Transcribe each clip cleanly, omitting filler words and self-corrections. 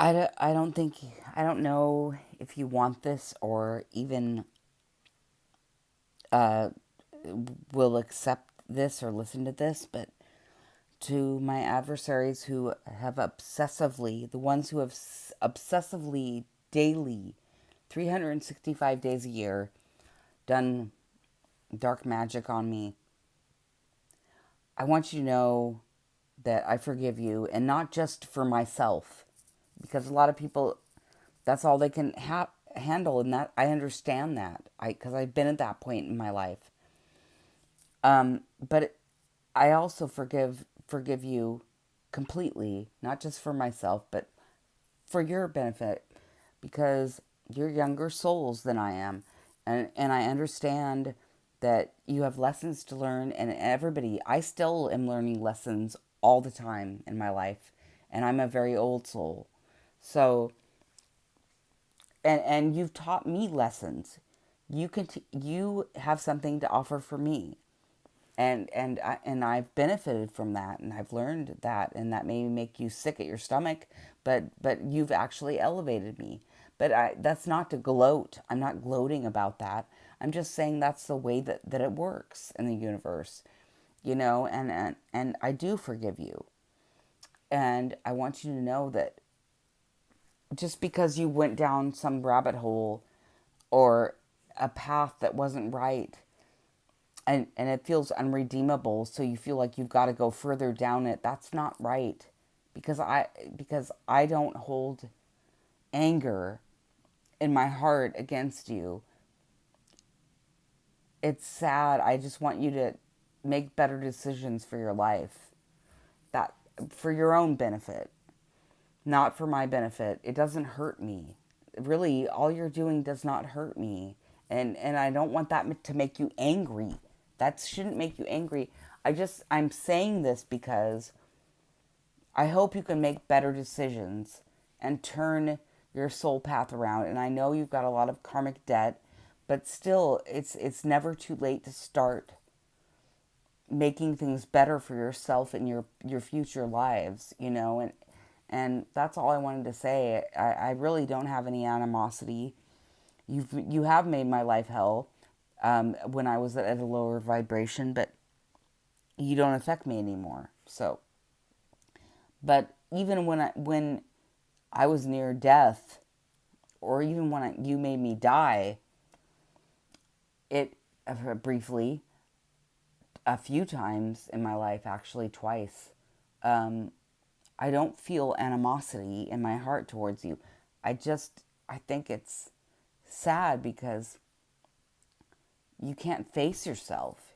I don't know if you want this or even uh, will accept this or listen to this, but to my adversaries who have obsessively, the ones who have obsessively daily, 365 days a year, done dark magic on me, I want you to know that I forgive you, and not just for myself, because a lot of people, that's all they can handle, and that I understand that, because I've been at that point in my life. But I also forgive you completely, not just for myself, but for your benefit, because you're younger souls than I am, and I understand that you have lessons to learn, and everybody, I still am learning lessons all the time in my life, and I'm a very old soul, so and you've taught me lessons. You have something to offer for me, and I've benefited from that, and I've learned that, and that may make you sick at your stomach, but you've actually elevated me. But that's not to gloat. I'm not gloating about that. I'm just saying that's the way that it works in the universe, and I do forgive you. And I want you to know that just because you went down some rabbit hole or a path that wasn't right, and it feels unredeemable, so you feel like you've got to go further down it, that's not right, because I don't hold anger in my heart against you. It's sad. I just want you to make better decisions for your life, that for your own benefit, not for my benefit. It doesn't hurt me. Really, all you're doing does not hurt me. And I don't want that to make you angry. That shouldn't make you angry. I'm saying this because I hope you can make better decisions and turn your soul path around. And I know you've got a lot of karmic debt, but still it's never too late to start making things better for yourself and your future lives, and that's all I wanted to say. I really don't have any animosity. You have made my life hell, when I was at a lower vibration, but you don't affect me anymore. So, but even when I was near death, or even when you made me die, it briefly, a few times in my life, actually twice. Um, I don't feel animosity in my heart towards you. I think it's sad because you can't face yourself,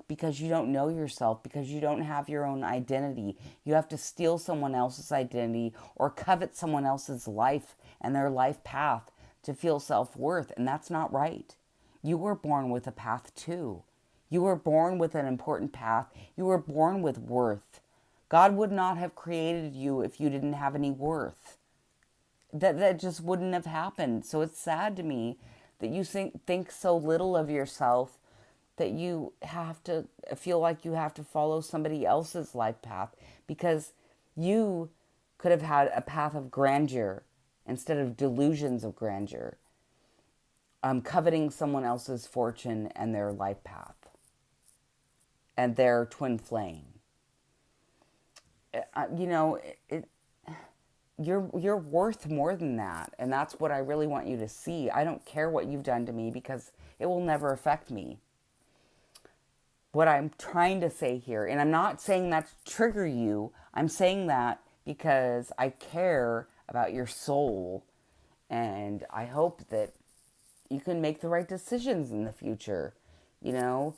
because you don't know yourself, because you don't have your own identity. You have to steal someone else's identity or covet someone else's life and their life path to feel self-worth, and that's not right. You were born with a path too. You were born with an important path. You were born with worth. God would not have created you if you didn't have any worth. That just wouldn't have happened. So it's sad to me that you think so little of yourself, that you have to feel like you have to follow somebody else's life path, because you could have had a path of grandeur instead of delusions of grandeur, coveting someone else's fortune and their life path and their twin flame. You know, you're worth more than that, and that's what I really want you to see. I don't care what you've done to me, because it will never affect me. What I'm trying to say here, and I'm not saying that to trigger you, I'm saying that because I care about your soul, and I hope that you can make the right decisions in the future. You know,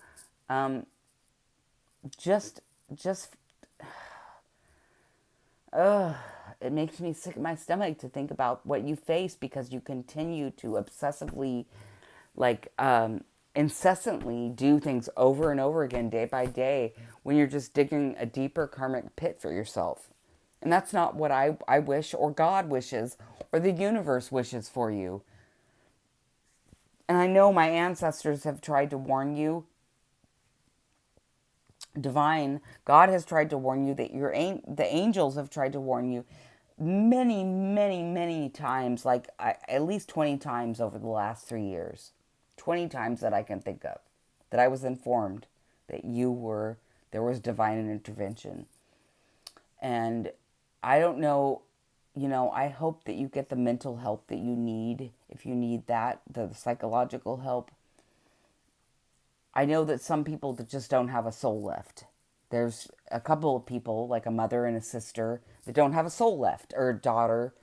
um, just just it makes me sick at my stomach to think about what you face, because you continue to obsessively, like, incessantly do things over and over again, day by day, when you're just digging a deeper karmic pit for yourself. And that's not what I wish, or God wishes, or the universe wishes for you. And I know my ancestors have tried to warn you. Divine God has tried to warn you, that the angels have tried to warn you, many, many, many times, like at least 20 times over the last 3 years, 20 times that I can think of, that I was informed that there was divine intervention. And I don't know, I hope that you get the mental help that you need, if you need that, the psychological help. I know that some people that just don't have a soul left. There's a couple of people, like a mother and a sister, that don't have a soul left, or a daughter,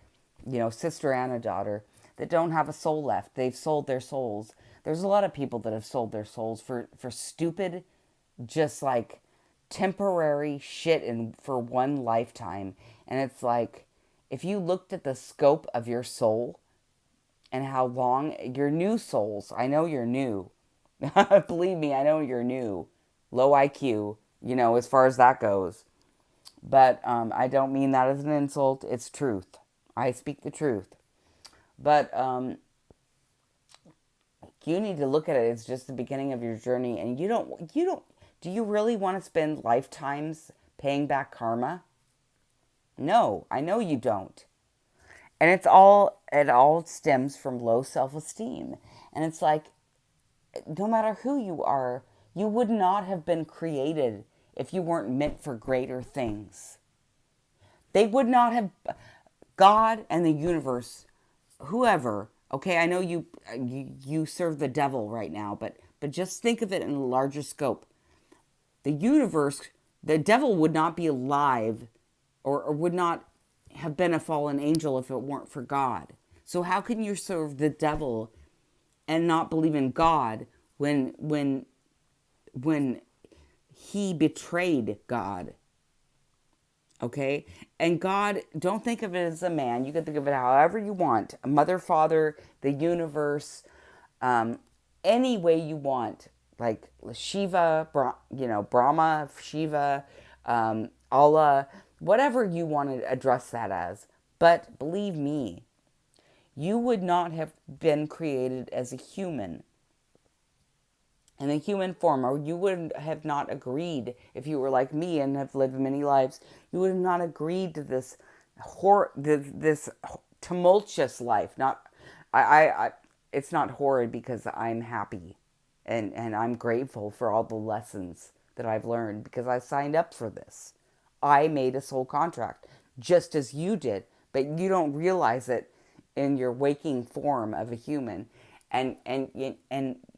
sister and a daughter, that don't have a soul left. They've sold their souls. There's a lot of people that have sold their souls for stupid, just like temporary shit and for one lifetime. And it's like, if you looked at the scope of your soul and how long your new souls, I know you're new. Believe me, I know you're new. Low IQ, as far as that goes. But I don't mean that as an insult. It's truth. I speak the truth. But you need to look at it as just the beginning of your journey. And do you really want to spend lifetimes paying back karma? No, I know you don't. And it all stems from low self-esteem. And it's like, no matter who you are, you would not have been created if you weren't meant for greater things. They would not have, God and the universe, whoever, okay, I know you serve the devil right now, but just think of it in a larger scope. The universe, the devil would not be alive or would not have been a fallen angel if it weren't for God. So how can you serve the devil and not believe in God when he betrayed God? Okay? And God, don't think of it as a man. You can think of it however you want. A mother, father, the universe, any way you want. Like Shiva, Brahma, Shiva, Allah, whatever you want to address that as. But believe me, you would not have been created as a human in a human form, or you would have not agreed, if you were like me and have lived many lives, you would have not agreed to this this tumultuous life. It's not horrid because I'm happy and I'm grateful for all the lessons that I've learned because I signed up for this. I made a soul contract, just as you did, but you don't realize it in your waking form of a human, and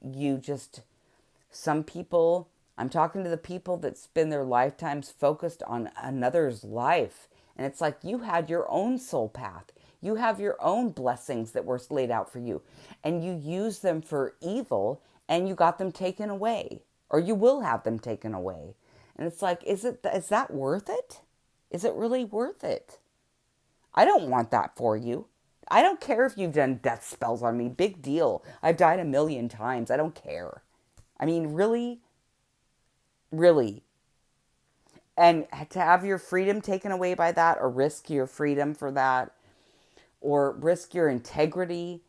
you just, some people, I'm talking to the people that spend their lifetimes focused on another's life, and it's like you had your own soul path, you have your own blessings that were laid out for you, and you use them for evil, and you got them taken away, or you will have them taken away. And it's like, is that worth it? Is it really worth it? I don't want that for you. I don't care if you've done death spells on me. Big deal. I've died 1,000,000 times. I don't care. I mean, really? Really? And to have your freedom taken away by that, or risk your freedom for that, or risk your integrity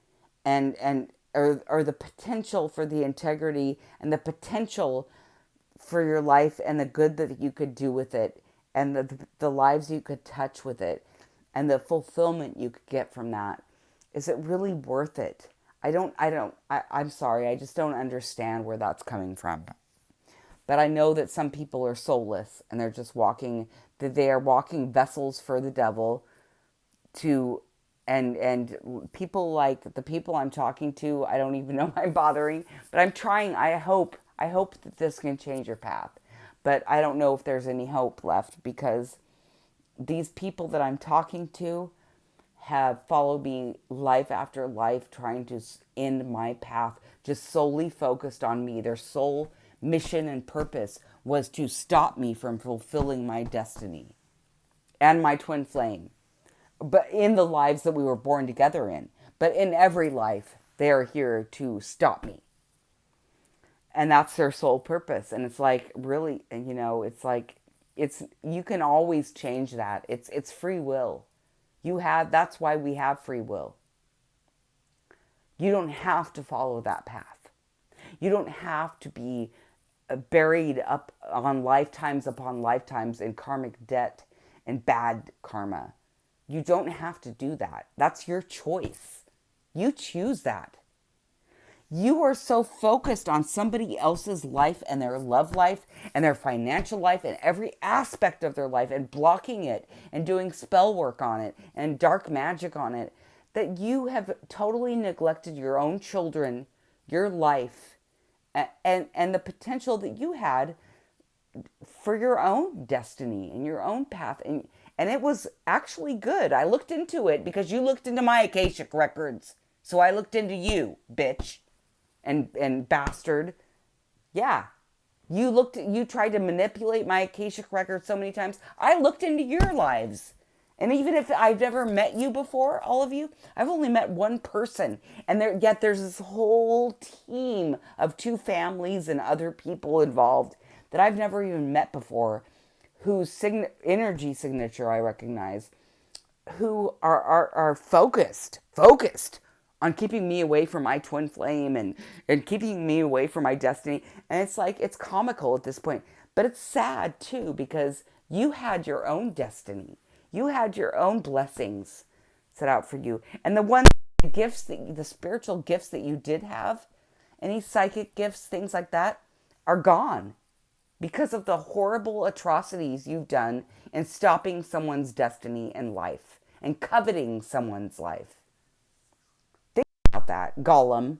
or the potential for the integrity and the potential for your life and the good that you could do with it and the lives you could touch with it and the fulfillment you could get from that. Is it really worth it? I'm sorry, I just don't understand where that's coming from. But I know that some people are soulless and they're just that they are walking vessels for the devil to, and people like the people I'm talking to, I don't even know I'm bothering, but I'm trying. I hope that this can change your path. But I don't know if there's any hope left because these people that I'm talking to have followed me life after life trying to end my path, just solely focused on me. Their sole mission and purpose was to stop me from fulfilling my destiny and my twin flame. But in the lives that we were born together in. But in every life, they are here to stop me. And that's their sole purpose. And it's like, really, it's like, you can always change that. It's free will. That's why we have free will. You don't have to follow that path. You don't have to be buried up on lifetimes upon lifetimes in karmic debt and bad karma. You don't have to do that. That's your choice. You choose that. You are so focused on somebody else's life and their love life and their financial life and every aspect of their life and blocking it and doing spell work on it and dark magic on it that you have totally neglected your own children, your life, and the potential that you had for your own destiny and your own path. And it was actually good. I looked into it because you looked into my Akashic records. So I looked into you, bitch. And bastard. Yeah. You tried to manipulate my Akashic record so many times. I looked into your lives. And even if I've never met you before, all of you, I've only met one person. And yet there's this whole team of 2 families and other people involved that I've never even met before, whose energy signature I recognize, who are focused on keeping me away from my twin flame and keeping me away from my destiny. And it's like, it's comical at this point, but it's sad too, because you had your own destiny. You had your own blessings set out for you. And the spiritual gifts that you did have, any psychic gifts, things like that, are gone because of the horrible atrocities you've done in stopping someone's destiny and life and coveting someone's life. Think about that, Gollum.